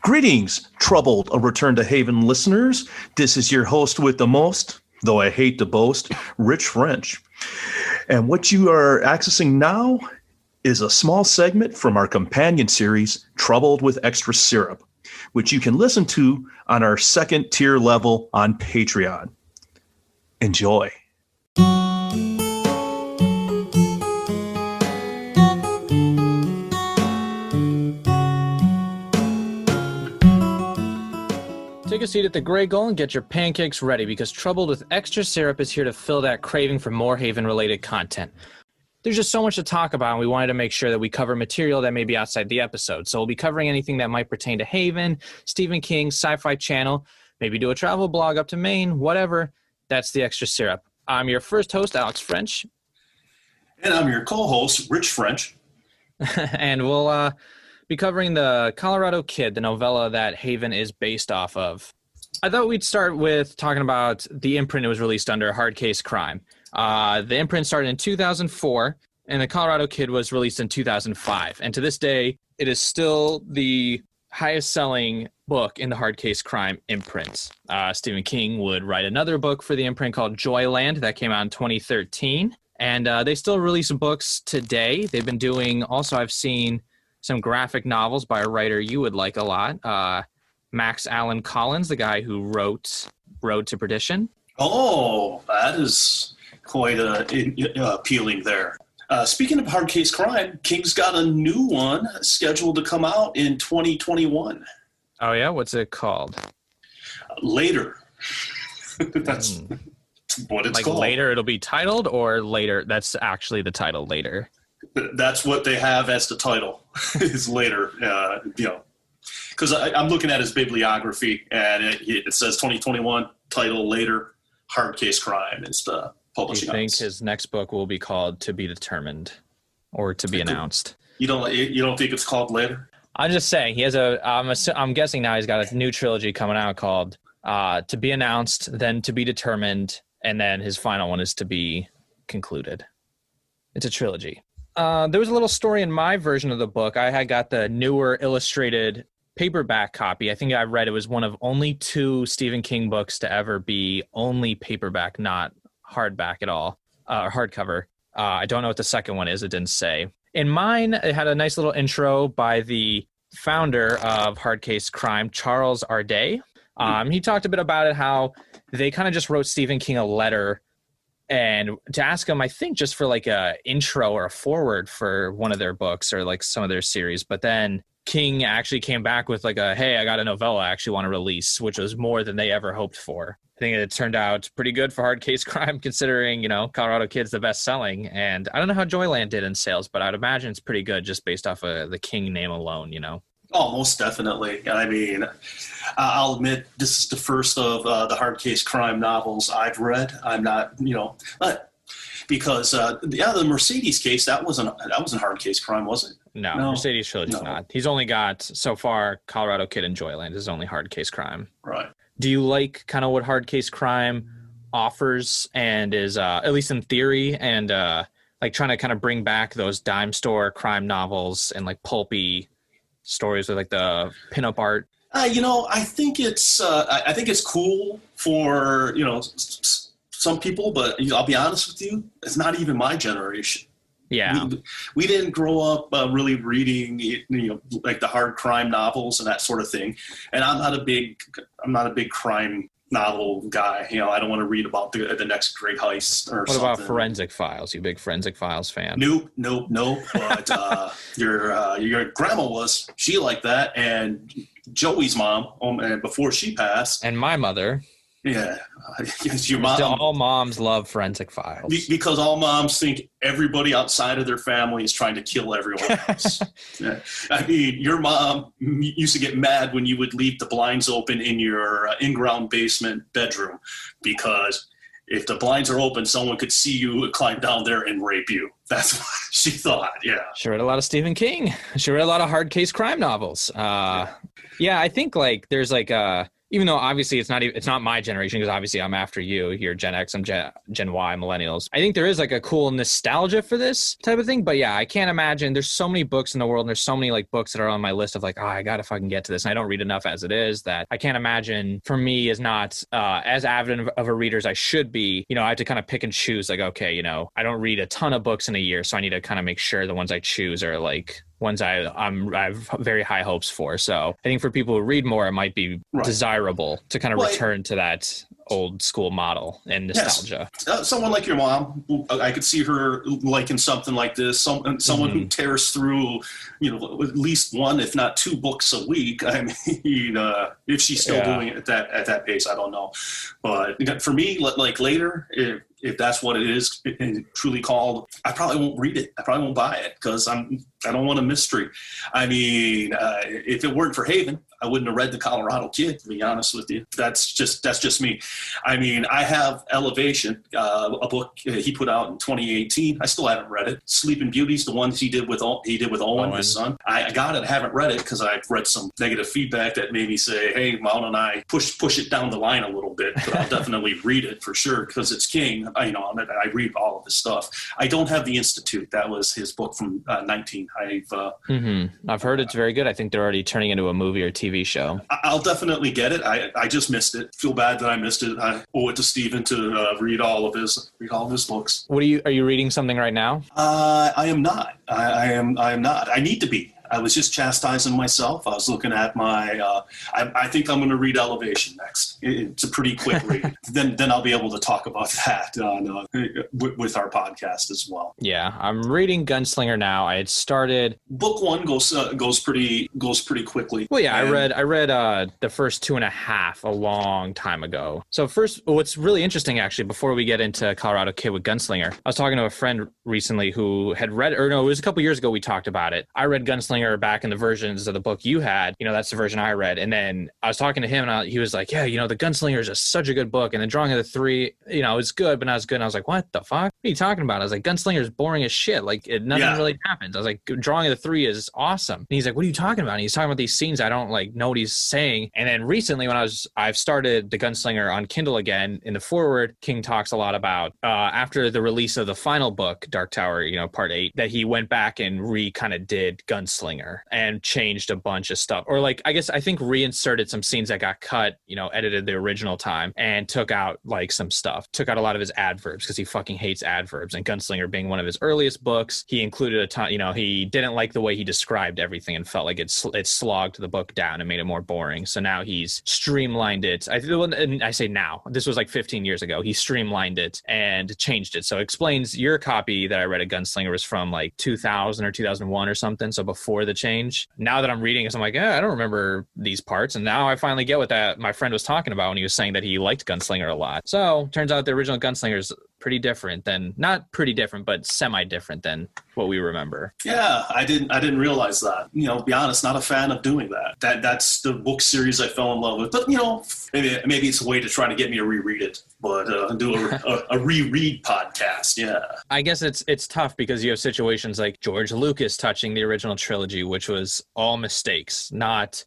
Greetings, troubled A Return to Haven listeners. This is your host with the most, though I hate to boast, Rich French. And what you are accessing now is a small segment from our companion series, Troubled with Extra Syrup, which you can listen to on our second tier level on Patreon. Enjoy. Take a seat at the Grey Gull and get your pancakes ready, because Troubled with Extra Syrup is here to fill that craving for more Haven-related content. There's just so much to talk about, and we wanted to make sure that we cover material that may be outside the episode. So we'll be covering anything that might pertain to Haven, Stephen King, Sci-Fi Channel, maybe do a travel blog up to Maine, whatever. That's the Extra Syrup. I'm your first host, Alex French. And I'm your co-host, Rich French. And we'll be covering the Colorado Kid, the novella that Haven is based off of. I thought we'd start with talking about the imprint it was released under, Hard Case Crime. The imprint started in 2004, and the Colorado Kid was released in 2005. And to this day, it is still the highest-selling book in the Hard Case Crime imprint. Stephen King would write another book for the imprint called Joyland that came out in 2013. And they still release books today. They've been doing, also I've seen some graphic novels by a writer you would like a lot, Max Allan Collins, the guy who wrote Road to Perdition. Oh, that is quite appealing there. Speaking of Hard Case Crime, King's got a new one scheduled to come out in 2021. Oh, yeah? What's it called? Later. That's what it's like called. Later it'll be titled, or Later? That's actually the title, Later. That's what they have as the title, is Later, because I'm looking at his bibliography, and it says 2021, title Later, Hard Case Crime is the publishing house. Do you think his next book will be called To Be Determined, or To Be Announced? You don't think it's called Later? I'm just saying, he has I'm guessing now he's got a new trilogy coming out called To Be Announced, then To Be Determined, and then his final one is To Be Concluded. It's a trilogy. There was a little story in my version of the book. I had got the newer illustrated paperback copy. I think I read it was one of only 2 Stephen King books to ever be only paperback, not hardback at all, or hardcover. I don't know what the second one is. It didn't say. In mine, it had a nice little intro by the founder of Hard Case Crime, Charles Arday. He talked a bit about it, how they kind of just wrote Stephen King a letter and to ask him, I think, just for like a intro or a forward for one of their books or like some of their series. But then King actually came back with like hey, I got a novella I actually want to release, which was more than they ever hoped for. I think it turned out pretty good for Hard Case Crime, considering, Colorado Kid's the best selling. And I don't know how Joyland did in sales, but I'd imagine it's pretty good just based off of the King name alone, Oh, most definitely. I mean, I'll admit this is the first of the Hard Case Crime novels I've read. I'm not, because the Mercedes case, that wasn't Hard Case Crime, was it? No, Mercedes trilogy's not. He's only got so far Colorado Kid and Joyland is only Hard Case Crime. Right. Do you like kind of what Hard Case Crime offers and is at least in theory and like trying to kind of bring back those dime store crime novels and like pulpy stories with like the pinup art? I think it's cool for some people, but I'll be honest with you, it's not even my generation. Yeah, we didn't grow up really reading like the hard crime novels and that sort of thing. And I'm not a big crime novel guy. I don't want to read about the next great heist or something. What about Forensic Files? You a big Forensic Files fan? Nope. But your grandma was. She liked that, and Joey's mom, and before she passed, and my mother. Yeah, your mom. All moms love Forensic Files because all moms think everybody outside of their family is trying to kill everyone else. Yeah. I mean, your mom used to get mad when you would leave the blinds open in your in-ground basement bedroom, because if the blinds are open, someone could see you climb down there and rape you. That's what she thought. Yeah. She read a lot of Stephen King. She read a lot of Hard Case Crime novels. Yeah, I think like there's like even though obviously it's not my generation, because obviously I'm after you, you're Gen X, I'm Gen Y, millennials. I think there is like a cool nostalgia for this type of thing. But yeah, I can't imagine, there's so many books in the world, and there's so many like books that are on my list of like, oh, I gotta fucking get to this, and I don't read enough as it is, that I can't imagine for me is not as avid of a reader as I should be. You know, I have to kind of pick and choose, like, okay, you know, I don't read a ton of books in a year, so I need to kind of make sure the ones I choose are like ones I have very high hopes for. So I think for people who read more, it might be desirable to kind of return to that old school model and nostalgia. Yes. Someone like your mom, I could see her liking something like this. Someone who tears through, you know, at least one, if not two books a week. I mean, if she's still doing it at that pace, I don't know. But for me, like later, if that's what it is truly called, I probably won't read it. I probably won't buy it because I don't want a mystery. I mean, if it weren't for Haven, I wouldn't have read The Colorado Kid, to be honest with you. That's just me. I mean, I have Elevation, a book he put out in 2018. I still haven't read it. Sleeping Beauty's the one he did with Owen, his son. I got it. I haven't read it because I've read some negative feedback that made me say, hey, why don't I push it down the line a little bit? But I'll definitely read it for sure because it's King. I read all of his stuff. I don't have The Institute. That was his book from 19. I've heard it's very good. I think they're already turning into a movie or TV show. I'll definitely get it. I just missed it. Feel bad that I missed it. I owe it to Steven to read all of his books. Are you reading something right now? I am not. I am not. I need to be. I was just chastising myself. I was looking at my, I think I'm going to read Elevation next. It's a pretty quick read. Then I'll be able to talk about that on, with our podcast as well. Yeah, I'm reading Gunslinger now. I had started. Book one goes pretty quickly. Well, yeah, I read the first 2.5 a long time ago. So first, what's really interesting actually, before we get into Colorado Kid with Gunslinger, I was talking to a friend recently who had read, or no, it was a couple years ago we talked about it. I read Gunslinger back in the versions of the book you had, you know, that's the version I read. And then I was talking to him and he was like, yeah, you know, the Gunslinger is just such a good book. And the Drawing of the Three, you know, it's good, but not as good. And I was like, what the fuck? What are you talking about? I was like, Gunslinger is boring as shit. Like nothing really happens. I was like, Drawing of the Three is awesome. And he's like, what are you talking about? And he's talking about these scenes. I don't like know what he's saying. And then recently when I've started the Gunslinger on Kindle again, in the foreword, King talks a lot about, after the release of the final book, Dark Tower, you know, part 8, that he went back and kind of did Gunslinger and changed a bunch of stuff, or like I think reinserted some scenes that got cut, you know, edited the original time and took out like some stuff, took out a lot of his adverbs because he fucking hates adverbs. And Gunslinger being one of his earliest books, he included a ton, you know, he didn't like the way he described everything and felt like it slogged the book down and made it more boring. So now he's streamlined it. I say now, this was like 15 years ago. He streamlined it and changed it. So it explains your copy that I read of Gunslinger was from like 2000 or 2001 or something. So before the change. Now that I'm reading it, I'm like, I don't remember these parts. And now I finally get what that my friend was talking about when he was saying that he liked Gunslinger a lot. So turns out the original Gunslinger is pretty different than, not pretty different, but semi-different than what we remember. Yeah, I didn't realize that. You know, to be honest, not a fan of doing that. That's the book series I fell in love with. But, you know, maybe it's a way to try to get me to reread it. But do a reread podcast, yeah. I guess it's tough because you have situations like George Lucas touching the original trilogy, which was all mistakes.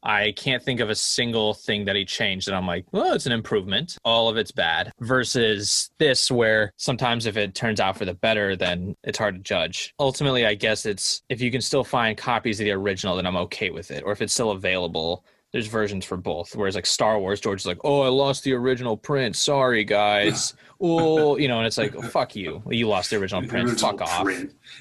I can't think of a single thing that he changed and I'm like, well, it's an improvement. All of it's bad. Versus this, where sometimes if it turns out for the better, then it's hard to judge. Ultimately, I guess it's, if you can still find copies of the original, then I'm okay with it. Or if it's still available, there's versions for both. Whereas like Star Wars, George is like, oh, I lost the original print. Sorry, guys. Oh, you know, and it's like, oh, fuck you. You lost the original print. Fuck off.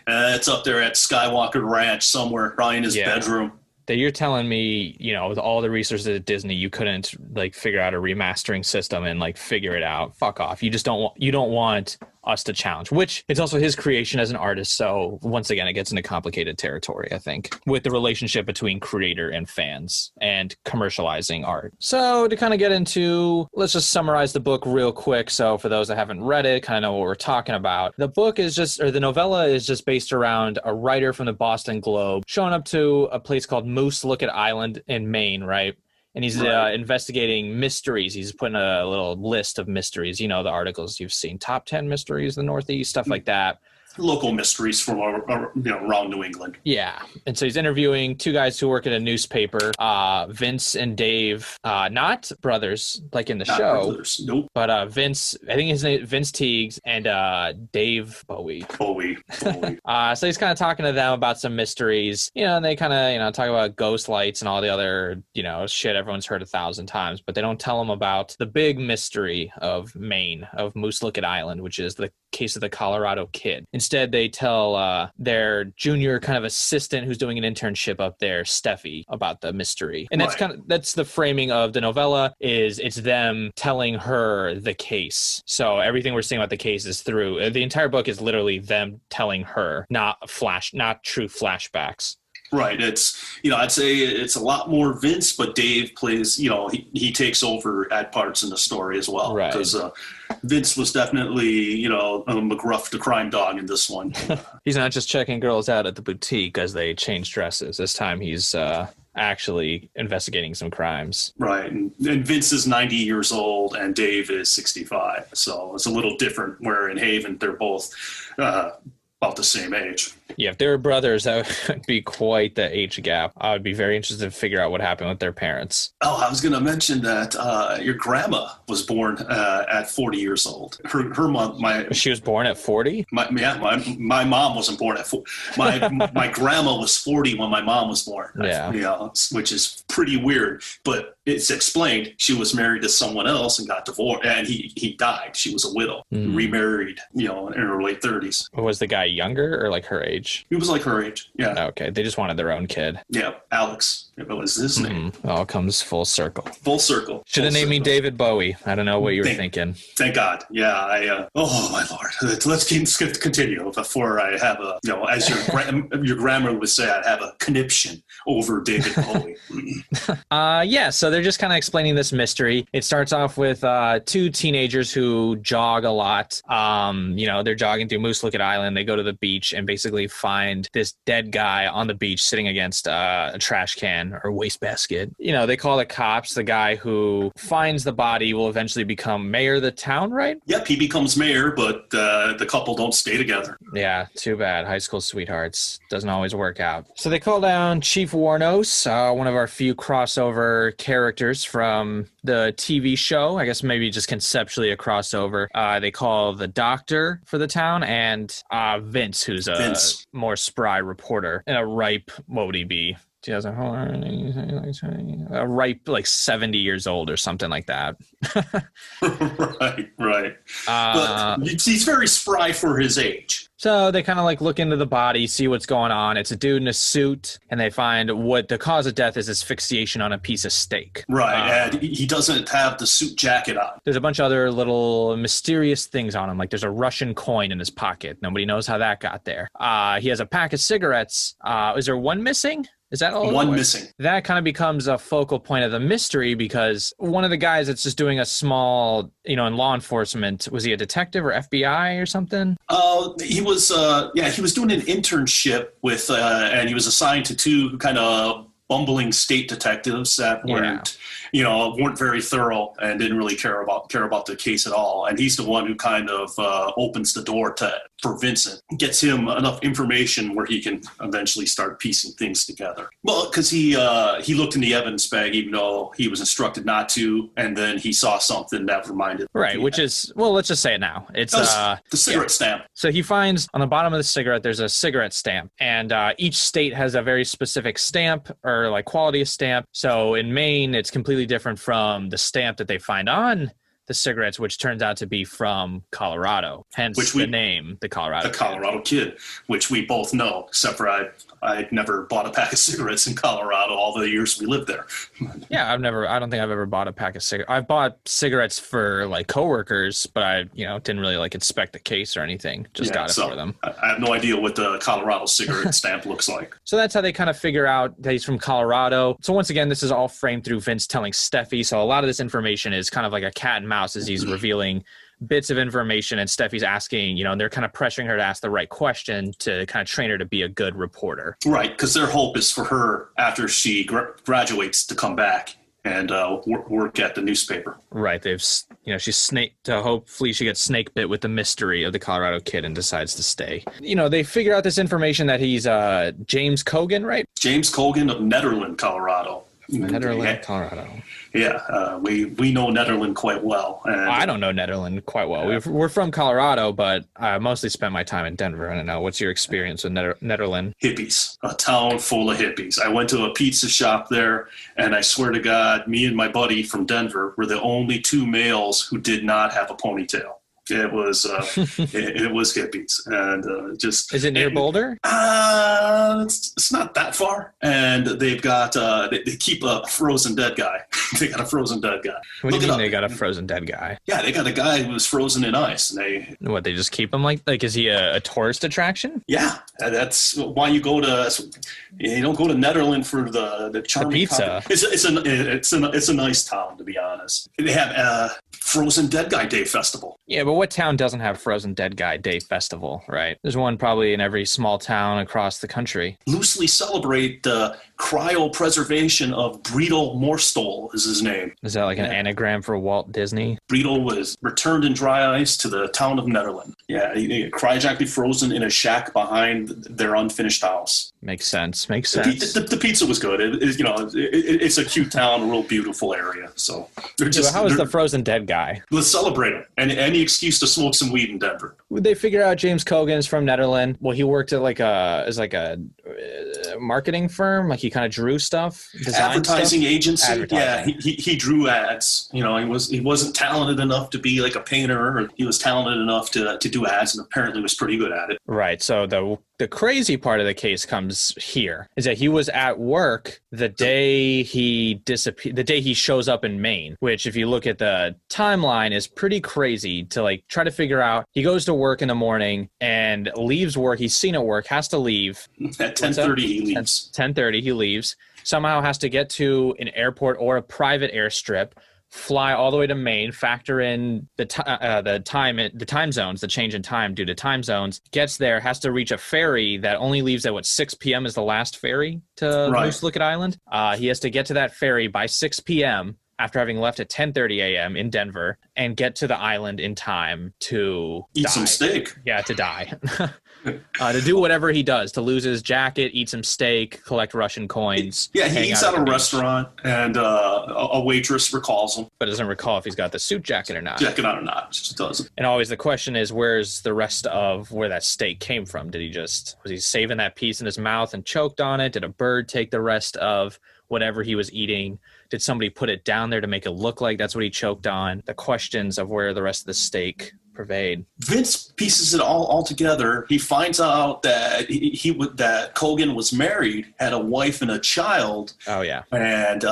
It's up there at Skywalker Ranch somewhere, probably in his bedroom. That you're telling me, you know, with all the resources at Disney, you couldn't like figure out a remastering system and like figure it out. Fuck off. You just don't want us to challenge, which it's also his creation as an artist. So once again, it gets into complicated territory, I think, with the relationship between creator and fans and commercializing art. So to kind of get into, let's just summarize the book real quick. So for those that haven't read it, kind of know what we're talking about. The book is just, or the novella is just based around a writer from the Boston Globe showing up to a place called Moose Licket Island in Maine, right? And he's investigating mysteries. He's putting a little list of mysteries. You know, the articles you've seen, top 10 mysteries in the Northeast, stuff like that. local mysteries from around New England. Yeah. And so he's interviewing two guys who work at a newspaper, Vince and Dave, not brothers like in the show. Brothers. Nope. But Vince, I think his name is Vince Teagues, and Dave Bowie. Bowie. So he's kind of talking to them about some mysteries, and they kind of, talk about ghost lights and all the other, shit everyone's heard 1,000 times, but they don't tell him about the big mystery of Maine, of Moose Licket Island, which is the case of the Colorado Kid. Instead, they tell their junior kind of assistant who's doing an internship up there, Steffi, about the mystery. And that's the framing of the novella, is it's them telling her the case. So everything we're seeing about the case is through the entire book is literally them telling her, not true flashbacks. Right. It's, I'd say it's a lot more Vince, but Dave plays, he takes over at parts in the story as well. Right. Because Vince was definitely, McGruff the crime dog in this one. He's not just checking girls out at the boutique as they change dresses. This time he's actually investigating some crimes. Right. And Vince is 90 years old and Dave is 65. So it's a little different, where in Haven, they're both about the same age. Yeah, if they were brothers, that would be quite the age gap. I would be very interested to figure out what happened with their parents. Oh, I was going to mention that your grandma was born at 40 years old. Her mom, she was born at 40? My mom wasn't born at 40. My grandma was 40 when my mom was born. Yeah. Which is pretty weird, but it's explained. She was married to someone else and got divorced, and he died. She was a widow, remarried, in her late 30s. Was the guy younger or like her age? He was like her age. Yeah. Okay. They just wanted their own kid. Yeah. Alex. What was his name? All comes full circle. Full circle. Should have named me David Bowie. I don't know what you were thinking. Thank God. Yeah. Oh my Lord. Let's continue before I have as your grammar would say, I have a conniption over David Bowie. Yeah. So they're just kind of explaining this mystery. It starts off with two teenagers who jog a lot. They're jogging through Moose Licket Island. They go to the beach and basically find this dead guy on the beach sitting against a trash can or wastebasket. They call the cops. The guy who finds the body will eventually become mayor of the town, right? Yep, he becomes mayor, but the couple don't stay together. Yeah, too bad. High school sweethearts. Doesn't always work out. So they call down Chief Warnos, one of our few crossover characters from the TV show. I guess maybe just conceptually a crossover. They call the doctor for the town and Vince, who's a more spry reporter and a ripe, what would he be? A ripe, like 70 years old or something like that. Right. But he's very spry for his age. So they kind of like look into the body, see what's going on. It's a dude in a suit, and they find what the cause of death is asphyxiation on a piece of steak. Right, and he doesn't have the suit jacket on. There's a bunch of other little mysterious things on him, like there's a Russian coin in his pocket. Nobody knows how that got there. He has a pack of cigarettes. Is there one missing? Is that all? One missing. That kind of becomes a focal point of the mystery because one of the guys that's just doing a small, in law enforcement, was he a detective or FBI or something? He was doing an internship with, and he was assigned to two kind of bumbling state detectives that weren't very thorough and didn't really care about the case at all. And he's the one who kind of opens the door for Vincent, gets him enough information where he can eventually start piecing things together. Well, because he looked in the evidence bag, even though he was instructed not to, and then he saw something that reminded him. Right, which is, let's just say it now. It's the cigarette stamp. So he finds on the bottom of the cigarette, there's a cigarette stamp, and each state has a very specific stamp or like quality of stamp. So in Maine, it's completely different from the stamp that they find on the cigarettes, which turns out to be from Colorado, hence the name, the Colorado Kid, which we both know, except for I'd never bought a pack of cigarettes in Colorado all the years we lived there. Yeah, I don't think I've ever bought a pack of cigarettes. I've bought cigarettes for like coworkers, but I, didn't really like inspect the case or anything. Just got it for them. I have no idea what the Colorado cigarette stamp looks like. So that's how they kind of figure out that he's from Colorado. So once again, this is all framed through Vince telling Steffi. So a lot of this information is kind of like a cat and mouse as he's revealing bits of information, and Steffi's asking, and they're kind of pressuring her to ask the right question to kind of train her to be a good reporter. Right, because their hope is for her, after she graduates, to come back and work at the newspaper. Right. She's hopefully she gets snake bit with the mystery of the Colorado kid and decides to stay. They figure out this information that he's James Cogan, right? James Cogan of Nederland, Colorado. Colorado. Yeah, we know Nederland quite well. And I don't know Nederland quite well. We're from Colorado, but I mostly spent my time in Denver. I don't know. What's your experience with Nederland? Hippies, a town full of hippies. I went to a pizza shop there, and I swear to God, me and my buddy from Denver were the only two males who did not have a ponytail. It was it was hippies, and just. Is it near Boulder? It's not that far, and they've got they keep a frozen dead guy. They got a frozen dead guy. What do you mean they got a frozen dead guy? Yeah, they got a guy who was frozen in ice, and they just keep him like is he a tourist attraction? Yeah, that's why you don't go to Nederland for the charming pizza. It's a nice town, to be honest. They have a Frozen Dead Guy Day festival. Yeah, but what town doesn't have Frozen Dead Guy Day festival, right? There's one probably in every small town across the country. Loosely celebrate the cryopreservation of Bredel Morstol is his name. Is that like an anagram for Walt Disney? Bredel was returned in dry ice to the town of Nederland. Yeah, he cryogenically frozen in a shack behind their unfinished house. Makes sense. The pizza was good. It's a cute town, a real beautiful area. So how is the Frozen Dead Guy? Let's celebrate it. And any excuse to smoke some weed in Denver. Would they figure out James Cogan is from Nederland? Well, he worked at a marketing firm. Like he kind of drew stuff, advertising stuff? agency. Advertising. Yeah, he drew ads. He wasn't talented enough to be like a painter. Or he was talented enough to do ads, and apparently was pretty good at it. Right. So the crazy part of the case comes here is that he was at work the day he disappeared, the day he shows up in Maine, which if you look at the timeline is pretty crazy to try to figure out. He goes to work in the morning and leaves work. He's seen at work, has to leave. At 10:30 he leaves. 10:30 he leaves. Somehow has to get to an airport or a private airstrip, fly all the way to Maine, factor in the time zones, the change in time due to time zones, gets there, has to reach a ferry that only leaves at 6 p.m. is the last ferry to Moose Licket Island. He has to get to that ferry by 6 p.m. after having left at 10:30 a.m. in Denver and get to the island in time to eat some steak. Yeah, to die. To do whatever he does, to lose his jacket, eat some steak, collect Russian coins. Yeah, he eats at a restaurant, and a waitress recalls him. But doesn't recall if he's got the suit jacket or not. Jacket on or not, just doesn't. And always the question is, where's the rest of where that steak came from? Was he saving that piece in his mouth and choked on it? Did a bird take the rest of whatever he was eating? Did somebody put it down there to make it look like that's what he choked on? The questions of where the rest of the steak pervade. Vince pieces it all together. He finds out that that Cogan was married, had a wife and a child. Oh yeah, and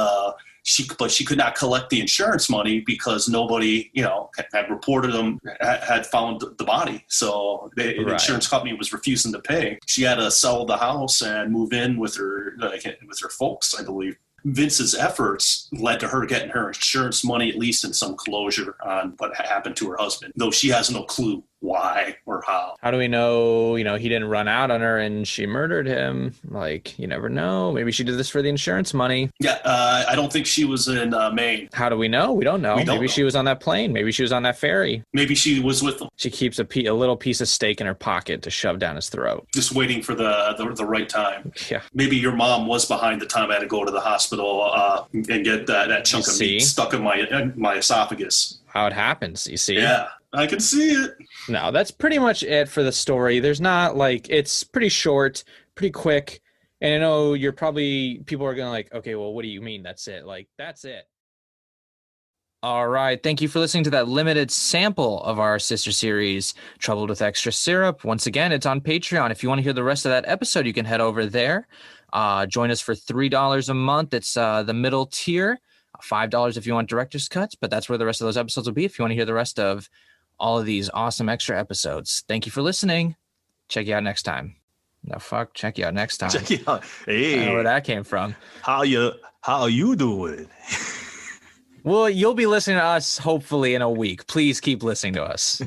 she could not collect the insurance money because nobody had reported them, had found the body. So the insurance company was refusing to pay. She had to sell the house and move in with her folks, I believe. Vince's efforts led to her getting her insurance money, at least in some closure on what happened to her husband, though she has no clue why or how. How do we know, he didn't run out on her and she murdered him? You never know. Maybe she did this for the insurance money. Yeah, I don't think she was in Maine. How do we know? We don't know. Maybe she was on that plane. Maybe she was on that ferry. Maybe she was with them. She keeps a little piece of steak in her pocket to shove down his throat. Just waiting for the right time. Yeah. Maybe your mom was behind the time I had to go to the hospital and get that chunk of meat stuck in my esophagus. How it happons, you see? Yeah. I can see it. No, that's pretty much it for the story. There's not it's pretty short, pretty quick. And I know people are going to okay, well, what do you mean that's it? That's it. All right. Thank you for listening to that limited sample of our sister series, Troubled with Extra Syrup. Once again, it's on Patreon. If you want to hear the rest of that episode, you can head over there. Join us for $3 a month. It's the middle tier. $5 if you want director's cuts, but that's where the rest of those episodes will be if you want to hear the rest of all of these awesome extra episodes. Thank you for listening. Check you out next time. No, fuck. Check you out next time. Check you out. Hey. I don't know where that came from. How you doing? Well, you'll be listening to us hopefully in a week. Please keep listening to us.